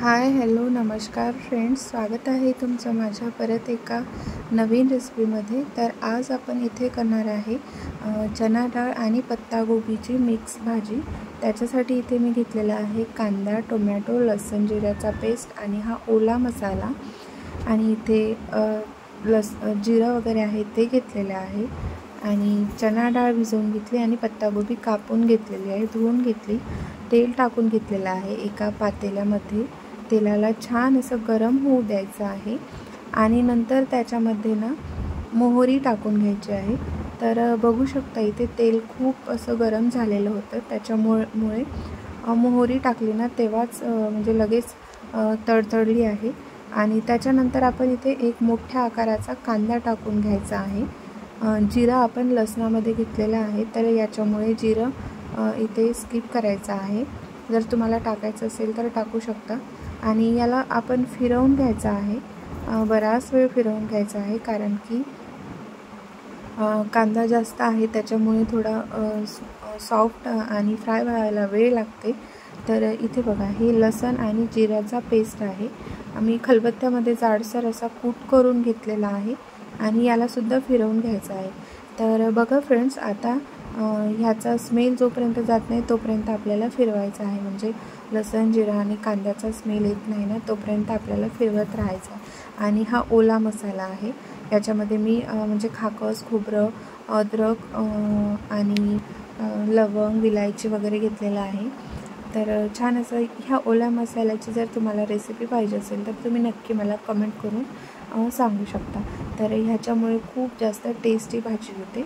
Hi hello नमस्कार friends, स्वागत आहे तुमचं माझ्या परत एका नवीन रेसिपीमध्ये। तर आज आपण इथे करणार आहे चना डाळ आणि पत्तागोबीची मिक्स भाजी। त्याच्यासाठी इथे मी घेतलेला आहे कांदा, टोमॅटो, लसूण, जिऱ्याचा पेस्ट आणि हा ओला मसाला आणि इथे जिरं वगैरे आहे ते घेतलेलं आहे आणि चना डाळ भिजवून घेतली आणि पत्तागोबी कापून घेतलेली आहे, धुवून घेतली। तेल टाकून घेतलेलं आहे एका पातेल्यामध्ये। तेलाला छान असं गरम होऊ द्यायचं आहे आणि नंतर त्याच्यामध्ये ना मोहरी टाकून घ्यायची आहे। तर बघू शकता इथे तेल खूप असं गरम झालेलं होतं, त्याच्यामुळे मोहरी टाकली ना तेव्हाच म्हणजे लगेच तडतडली आहे। आणि त्याच्यानंतर आपण इथे एक मोठ्या आकाराचा कांदा टाकून घ्यायचा आहे। जिरा आपण लसणामध्ये घेतलेला आहे, तर याच्यामुळे जिरं इथे स्किप करायचं आहे। जर तुम्हाला टाकायचं असेल तर टाकू शकता। आणि याला आपण फिरवून घ्यायचं आहे, बराच वेळ फिरवून घ्यायचा आहे, कारण की कांदा जास्त आहे त्याच्यामुळे थोडा सॉफ्ट आणि फ्राय व्हायला वेळ लागते। तर इथे बघा हे लसण आणि जिऱ्याचा पेस्ट आहे, आम्ही खलबत्त्यामध्ये जाडसर असा कूट करून घेतलेला आहे आणि याला सुद्धा फिरवून घ्यायचं आहे। तर बघा फ्रेंड्स, आता ह्याचा स्मेल जोपर्यंत जात नाही तोपर्यंत आपल्याला फिरवायचं आहे, म्हणजे लसण जिरा आणि कांद्याचा स्मेल येत नाही ना तोपर्यंत आपल्याला फिरवत राहायचं। आणि हा ओला मसाला आहे, याच्यामध्ये मी म्हणजे खाकस, खोबरं, अद्रक आणि लवंग, विलायची वगैरे घेतलेलं आहे। तर छान असं ह्या ओल्या मसाल्याची जर तुम्हाला रेसिपी पाहिजे असेल तर तुम्ही नक्की मला कमेंट करून सांगू शकता। तर ह्याच्यामुळे खूप जास्त टेस्टी भाजी होते।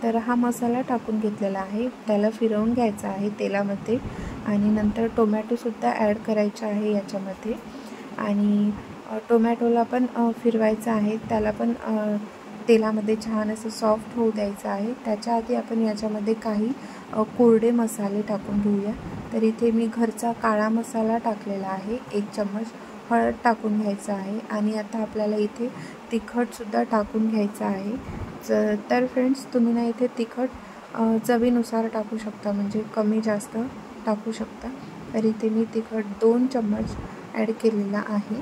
तर हा मसाला टाकून घेतलेला आहे, त्याला फिरवून घ्यायचा आहे तेलामध्ये आणि नंतर टोमॅटोसुद्धा ॲड करायचा आहे याच्यामध्ये आणि टोमॅटोला पण फिरवायचं आहे, त्याला पण तेलामध्ये छान असं सॉफ्ट होऊ द्यायचं आहे। त्याच्या आधी आपण याच्यामध्ये काही कोरडे मसाले टाकून घेऊया। तर इथे मी घरचा काळा मसाला टाकलेला आहे, 1 चम्मच हळद टाकून घ्यायचं आहे आणि आता आपल्याला इथे तिखटसुद्धा टाकून घ्यायचं आहे। तर फ्रेंड्स, तुम्ही ना इथे तिखट चवीनुसार टाकू शकता, म्हणजे कमी जास्त टाकू शकता। तर इथे मी तिखट 2 चम्मच ॲड केलेला आहे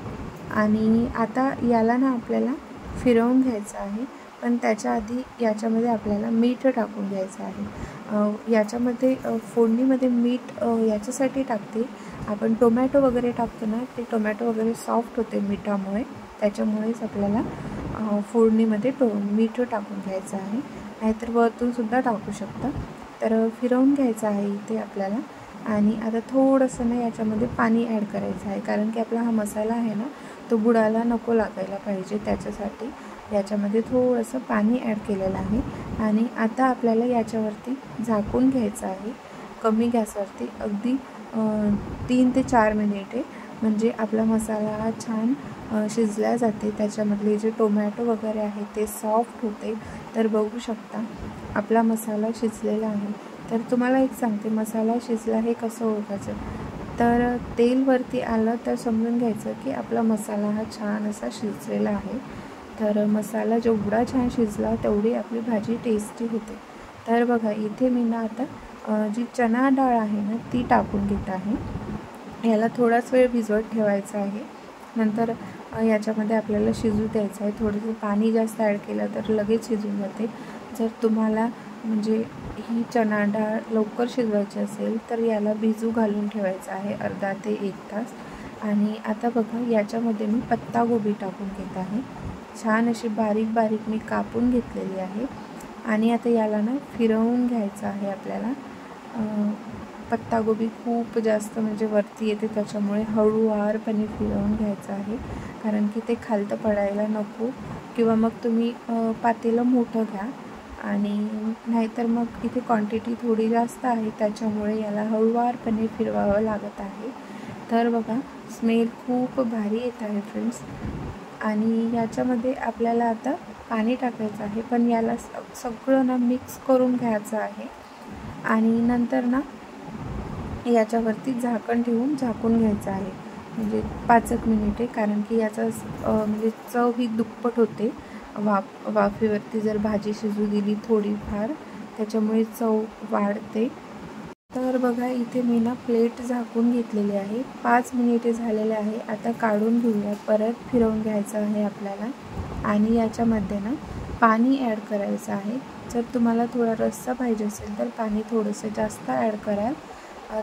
आणि आता याला ना आपल्याला फिरवून घ्यायचं आहे, पण त्याच्या आधी याच्यामध्ये आपल्याला मीठ टाकून घ्यायचं आहे। याच्यामध्ये फोडणीमध्ये मीठ याच्यासाठी टाकते, आपण टोमॅटो वगैरे टाकतो ना, ते टोमॅटो वगैरे सॉफ्ट होते मिठामुळे, त्याच्यामुळेच आपल्याला फोडणीमध्ये मीठ टाकून घ्यायचं आहे, नाहीतर वरतूनसुद्धा टाकू शकता। तर फिरवून घ्यायचं आहे इथे आपल्याला आणि आता थोडंसं ना याच्यामध्ये पाणी ॲड करायचं आहे, कारण की आपला हा मसाला आहे ना तो बुडाला नको लागायला पाहिजे, त्याच्यासाठी याच्यामध्ये थोडंसं पाणी ॲड केलेलं आहे। आणि आता आपल्याला याच्यावरती झाकून घ्यायचं आहे कमी गॅसवरती, अगदी 3 ते 4 मिनिटे, म्हणजे आपला मसाला हा छान शिजला जाते, त्याच्यामधले जे टोमॅटो वगैरे आहे ते सॉफ्ट होते। तर बघू शकता आपला मसाला शिजलेला आहे। तर तुम्हाला एक सांगते, मसाला शिजला हे कसं ओळखायचं, तर तेल वरती आलं तर समजून घ्यायचं की आपला मसाला हा छान असा शिजलेला आहे। तर मसाला जेवढा छान शिजला तेवढी आपली भाजी टेस्टी होते। तर बघा इथे मी ना आता जी चना डाळ आहे ना ती टाकून घेत आहे, याला थोडाच वेळ भिजवत ठेवायचं आहे, नंतर याच्यामध्ये आपल्याला शिजू द्यायचं आहे। थोडंसं पाणी जास्त ॲड केलं तर लगेच शिजून जाते। जर तुम्हाला म्हणजे ही चना डाळ लवकर शिजवायची असेल तर याला भिजू घालून ठेवायचं आहे अर्धा ते 1 तास। आणि आता बघा याच्यामध्ये मी पत्तागोबी टाकून घेत आहे, छान अशी बारीक बारीक मी कापून घेतलेली आहे आणि आता याला ना फिरवून घ्यायचं आहे आपल्याला। पत्तागोबी खूप जास्त म्हणजे वरती येते, त्याच्यामुळे हळूवारपणे फिरवून घ्यायचं आहे, कारण की ते खालतं पडायला नको, किंवा मग तुम्ही पातेलं मोठं घ्या आणि नाहीतर मग इथे क्वांटिटी थोडी जास्त आहे त्याच्यामुळे याला हळूवारपणे फिरवावं लागत आहे। तर बघा स्मेल खूप भारी येत आहे फ्रेंड्स, आणि याच्यामध्ये आपल्याला आता पाणी टाकायचं आहे, पण याला सगळं ना मिक्स करून घ्यायचं आहे आणि नंतर ना याच्यावरती झाकण ठेवून झाकून घ्यायचं आहे, म्हणजे 5 मिनिटे, कारण की याचा म्हणजे चव ही दुप्पट होते वाफेवरती जर भाजी शिजू दिली थोडीफार, त्याच्यामुळे चव वाढते। तर बघा इथे मी ना प्लेट झाकून घेतलेली आहे, 5 मिनिटे झालेले आहे. आता काढून घेऊया, परत फिरवून घ्यायचं आहे आपल्याला आणि याच्यामध्ये ना पाणी ॲड करायचं आहे. जर तुम्हाला थोडा रस्सा पाहिजे असेल तर पाणी थोडंसं जास्त ॲड कराल,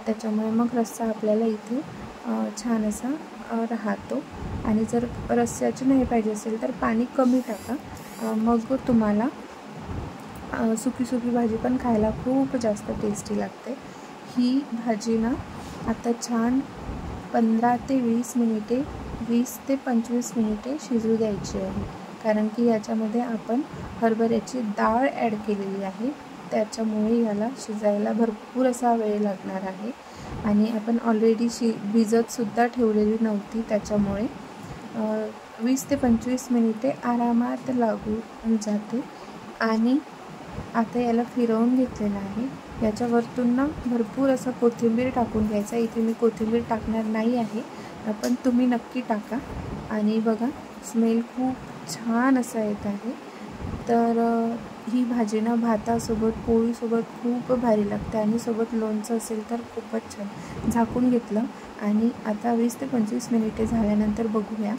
त्याच्यामुळे मग रस्सा आपल्याला इथे छान असा राहतो. आणि जर रस्स्याची नाही पाहिजे असेल तर पाणी कमी टाका, मग तुम्हाला सुकी सुकी भाजी पण खायला खूप जास्त टेस्टी लागते. ही भाजी ना आता छान 15 ते 20 मिनिटे 20 ते 25 मिनिटे शिजू द्यायची आहे, कारण की याच्यामध्ये आपण हरभऱ्याची डाळ ॲड केलेली आहे, त्याच्यामुळे याला शिजायला भरपूर असा वेळ लागणार आहे. आणि आपण ऑलरेडी भिजतसुद्धा ठेवलेली नव्हती, त्याच्यामुळे 20 ते 25 मिनिटे आरामात लागून जाते. आणि आता याला फिरवून घेतलेलं आहे. याच्यावरतून ना भरपूर असं कोथिंबीर टाकून घ्यायचा. इथे मी कोथिंबीर टाकणार नाही आहे, पण तुम्ही नक्की टाका. आणि बघा स्मेल खूप छान असा येत आहे. तर ही भाजी ना भातासोबत पोळीसोबत खूप भारी लागते आणि सोबत लोणचं असेल तर खूपच छान. झाकून घेतलं आणि आता 20 ते 25 मिनिटे झाल्यानंतर बघूया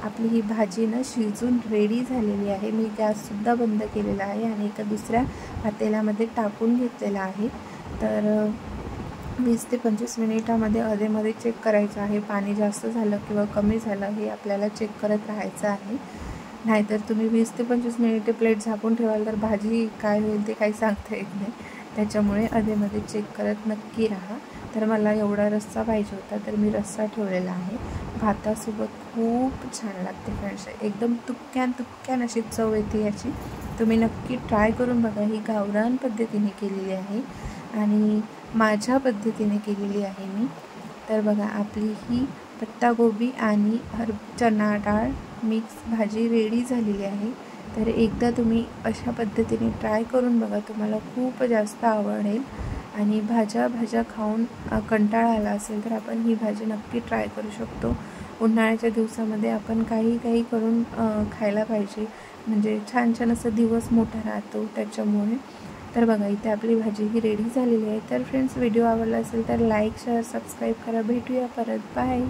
आपली ही भाजी ना शिजून रेडी झालेली आहे. मी गॅससुद्धा बंद केलेला आहे आणि एका दुसऱ्या पातेल्यामध्ये टाकून घेतलेला आहे. तर 20 ते 25 मिनिटामध्ये अधेमध्ये चेक करायचं आहे, पाणी जास्त झालं किंवा कमी झालं हे आपल्याला चेक करत राहायचं आहे. नाहीतर तुम्ही 20 ते 25 मिनिटे प्लेट झाकून ठेवाल तर भाजी काय होईल ते काही सांगता येत नाही, त्याच्यामुळे अधेमध्ये चेक करत नक्की राहा. तर मला एवढा रस्सा पाहिजे होता तर मी रस्सा ठेवलेला आहे. भातासोबत खूप छान लागते फ्रेंड्स, एकदम तुक्क्यान अशी चव येते याची. तुम्ही नक्की ट्राय करून बघा. ही गावरान पद्धतीने केलेली आहे आणि माझ्या पद्धतीने केलेली आहे मी. तर बघा आपली ही पत्तागोबी आणि चणा डाळ मिक्स भाजी रेडी झालेली आहे. तर एकदा तुम्ही अशा पद्धतीने ट्राय करून बघा, तुम्हाला खूप जास्त आवडेल. आणि भाज्या खाऊन कंटाळा आला असेल तर आपण ही भाजी नक्की ट्राय करू शकतो. उन्हाळ्याच्या दिवसामध्ये आपण काही करून खायला पाहिजे, म्हणजे छान असं दिवस मोठा राहतो त्याच्यामुळे. तर बघा इथे आपली भाजी ही रेडी झालेली आहे. तर फ्रेंड्स व्हिडिओ आवडला असेल तर लाईक शेअर सबस्क्राईब करा. भेटूया परत. बाय.